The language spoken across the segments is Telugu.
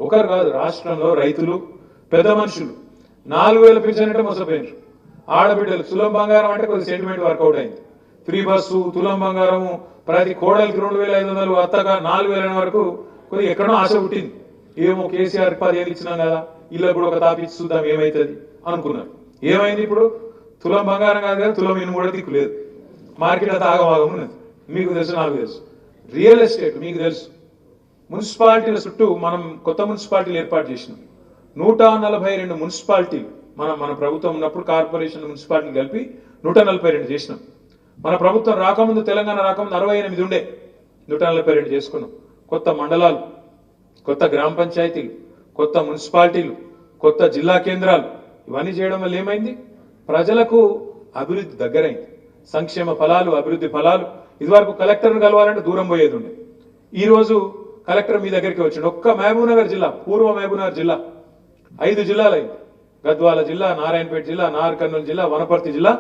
ఒకరు కాదు, రాష్ట్రంలో రైతులు పెద్ద మనుషులు 4000 పింఛన్ అంటే మోసపోయినారు. ఆడబిడ్డలు తులం బంగారం అంటే కొద్ది సెంటిమెంట్ వర్కౌట్ అయింది. ఫ్రీ బస్సు, తులం బంగారము, ప్రతి కోడలికి 2500, అత్తగా 4000 వరకు కొద్దిగా ఎక్కడో ఆశ పుట్టింది. ఏమో కేసీఆర్ 10 ఏళ్ళు ఇచ్చినాం కదా, ఇలా కూడా ఒక తాపిచ్చి చూద్దాం ఏమవుతుంది అనుకున్నారు. ఏమైంది? ఇప్పుడు తులం బంగారం కాదు కదా, తులం ఇనుము కూడా దిక్కు లేదు. మార్కెట్ అంతా ఆగమాగం ఉన్నది. మీకు తెలుసు, నాకు తెలుసు. రియల్ ఎస్టేట్ మీకు తెలుసు. మున్సిపాలిటీల చుట్టూ మనం కొత్త మున్సిపాలిటీలు ఏర్పాటు చేసినాం. 142 మున్సిపాలిటీలు మన ప్రభుత్వం ఉన్నప్పుడు కార్పొరేషన్ మున్సిపాలిటీలు కలిపి 142 చేసినాం. మన ప్రభుత్వం రాకముందు, తెలంగాణ రాకముందు 68 ఉండే, 142 చేసుకున్నాం. కొత్త మండలాలు, కొత్త గ్రామ పంచాయతీలు, కొత్త మున్సిపాలిటీలు, కొత్త జిల్లా కేంద్రాలు, ఇవన్నీ చేయడం వల్ల ఏమైంది? ప్రజలకు అభివృద్ధి దగ్గరైంది. సంక్షేమ ఫలాలు, అభివృద్ధి ఫలాలు. ఇదివరకు కలెక్టర్ను కలవాలంటే దూరం పోయేది ఉండే. ఈరోజు కలెక్టర్ మీ దగ్గరికి వచ్చిండు. ఒక్క మహబూబ్నగర్ జిల్లా, పూర్వ మహబూబ్నగర్ జిల్లా 5 జిల్లాలు అయింది. గద్వాల జిల్లా, నారాయణపేట జిల్లా, నాగర్ కర్నూలు జిల్లా, వనపర్తి జిల్లా,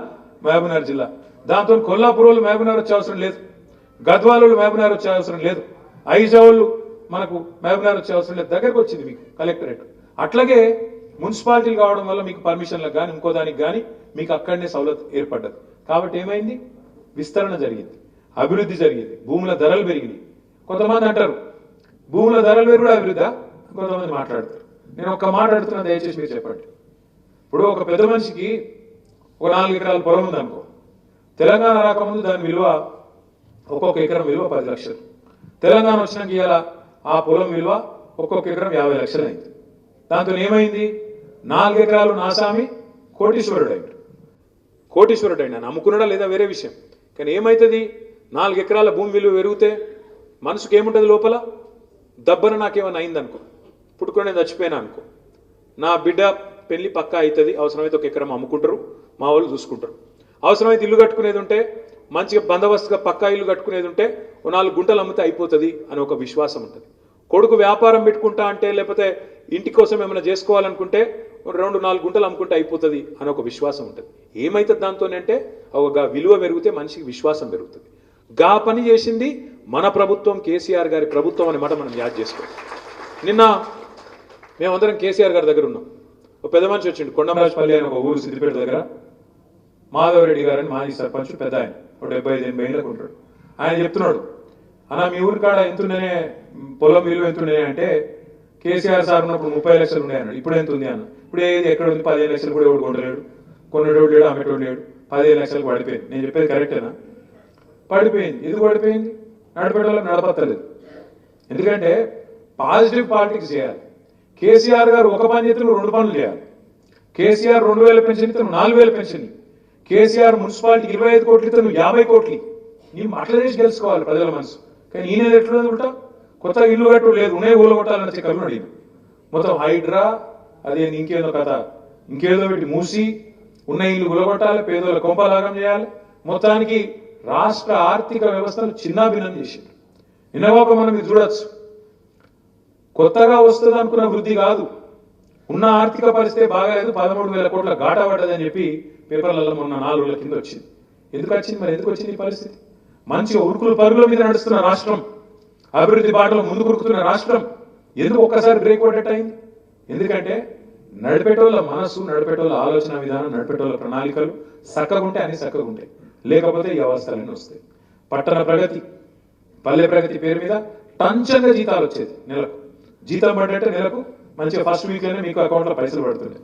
మహబూబ్నగర్ జిల్లా. దాంతో కొల్లాపూర్ వాళ్ళు మహబూబ్నగర్ వచ్చే అవసరం లేదు, గద్వాల వాళ్ళు మహబూబ్నగర్ వచ్చే అవసరం లేదు, ఐజావులు మనకు మహబూబ్నగర్ వచ్చే అవసరం లేదు. దగ్గరకు వచ్చింది మీకు కలెక్టరేట్. అట్లాగే మున్సిపాలిటీలు కావడం వల్ల మీకు పర్మిషన్లకు కానీ ఇంకో దానికి కానీ మీకు అక్కడనే సౌలత్ ఏర్పడ్డది. కాబట్టి ఏమైంది? విస్తరణ జరిగింది, అభివృద్ధి జరిగింది, భూముల ధరలు పెరిగినాయి. కొంతమంది అంటారు భూముల ధరలు పెరుగుడు అభివృద్ధి, కొంతమంది మాట్లాడతారు. నేను ఒక్క మాట అడుగుతున్నా, దయచేసి మీరు చెప్పండి. ఇప్పుడు ఒక పెద్ద మనిషికి ఒక 4 ఎకరాల పొలం ఉందనుకో, తెలంగాణ రాకముందు దాని విలువ, ఒక్కొక్క ఎకరం విలువ 10 లక్షలు. తెలంగాణ వచ్చినాక ఇవాళ ఆ పొలం విలువ ఒక్కొక్క ఎకరం 50 లక్షలు అయింది. దాంతో ఏమైంది? 4 ఎకరాలు నాసామి కోటీశ్వరుడు అయింది. కోటీశ్వరుడు అయినా అమ్ముకున్నాడా లేదా వేరే విషయం. కానీ ఏమవుతుంది? 4 ఎకరాల భూమి విలువ పెరిగితే మనసుకు ఏముంటుంది లోపల? దబ్బన నాకేమైనా అయిందనుకో, పుట్టుకొని నేను చచ్చిపోయినా అనుకో, నా బిడ్డ పెళ్లి పక్కా అవుతుంది, అవసరమైతే 1 ఎకరం అమ్ముకుంటారు, మా వాళ్ళు చూసుకుంటారు. అవసరమైతే ఇల్లు కట్టుకునేది ఉంటే, మంచిగా బందోబస్తుగా పక్కా ఇల్లు కట్టుకునేది ఉంటే 4 గుంటలు అమ్మితే అయిపోతుంది అని ఒక విశ్వాసం ఉంటుంది. కొడుకు వ్యాపారం పెట్టుకుంటా అంటే, లేకపోతే ఇంటి కోసం ఏమైనా చేసుకోవాలనుకుంటే 2-4 గుంటలు అమ్ముకుంటే అయిపోతుంది అని ఒక విశ్వాసం ఉంటుంది. ఏమవుతుంది దాంతోనంటే, ఒక విలువ పెరిగితే మనిషికి విశ్వాసం పెరుగుతుంది. గా పని చేసింది మన ప్రభుత్వం, కేసీఆర్ గారి ప్రభుత్వం అనే మాట మనం యాద్ చేసుకోవాలి. నిన్న మేమందరం కేసీఆర్ గారి దగ్గర ఉన్నాం. ఒక పెద్ద మనిషి వచ్చిండు, కొండమరాజపల్లి అని ఒక ఊరు, సిద్దిపేట దగ్గర. మాధవరెడ్డి గారని మాజీ సర్పంచ్, పెద్ద ఆయన, ఒక 75-80 ఏళ్ళకు ఉంటాడు. ఆయన చెప్తున్నాడు, అన్న మీ ఊరి కాడ ఎంతుండేనే పొలం విలువ ఎంతుండే అంటే, కేసీఆర్ సార్ ఉన్నప్పుడు 30 లక్షలు ఉండే అన్నాడు. ఇప్పుడు ఎంత ఉంది అన్న? ఇప్పుడు ఏది ఎక్కడ ఉంది? 15 లక్షలు కూడా ఎవడు కొండలేడు, కొనేటోడు లేడు, అమ్మేటోడు లేడు. 15 లక్షలకు పడిపోయింది. నేను చెప్పేది కరెక్టేనా? పడిపోయింది. ఎందుకు పడిపోయింది? నడిపేటోళ్ళకి నడపత్తలేదు. ఎందుకంటే పాజిటివ్ పాలిటిక్స్ చేయాలి. కేసీఆర్ గారు ఒక పని చేతులు 2 పనులు చేయాలి. కేసీఆర్ 2000 పెన్షన్ ఇతను 4000 పెన్షన్. కేసీఆర్ మున్సిపాలిటీ 25 కోట్లు ఇతను 50 కోట్లు. నీ అట్లా చేసి గెలుచుకోవాలి ప్రజల మనసు. కానీ ఈయన ఎట్లున్నది ఉంటా, కొత్తగా ఇల్లు కట్టు లేదు, ఉన్నాయి ఊళ్ళో కొట్టాలని చెప్పి అడిగింది. మొత్తం హైడ్రా, అదే ఇంకేదో కథ, ఇంకేదో పెట్టి మూసి ఉన్న ఇల్లు గులగొట్టాలి, పేదోళ్ళ కొంపలాగం చేయాలి. మొత్తానికి రాష్ట్ర ఆర్థిక వ్యవస్థను చిన్నాభిన్నం చేసింది. నిన్నవాక మనం ఇది చూడొచ్చు. కొత్తగా వస్తుంది అనుకున్న వృద్ధి కాదు, ఉన్న ఆర్థిక పరిస్థితి బాగాలేదు, 13,000 కోట్ల గాటా పడ్డదని చెప్పి పేపర్లలో మొన్న 4 రోజుల కింద వచ్చింది. ఎందుకు వచ్చింది? మరి ఎందుకు వచ్చింది ఈ పరిస్థితి? మంచిగా ఉరుకులు పరుగుల మీద నడుస్తున్న రాష్ట్రం, అభివృద్ధి బాటలో ముందుకు ఉరుకుతున్న రాష్ట్రం ఎందుకు ఒక్కసారి బ్రేక్ పడ్డట్టు అయింది? ఎందుకంటే నడిపేటోళ్ళ మనసు, నడిపేటోళ్ళ ఆలోచన విధానం, నడిపేటోళ్ళ ప్రణాళికలు చక్కగుంటే అన్ని చక్కగుంటాయి, లేకపోతే ఈ అవస్థలన్నీ వస్తాయి. పట్టణ ప్రగతి, పల్లె ప్రగతి పేరు మీద టంచంగా జీతాలు వచ్చేది. నెలకు జీతం పడ్డట్టే నెలకు మంచిగా ఫస్ట్ వీక్లోనే మీకు అకౌంట్లో పైసలు పడుతుండే.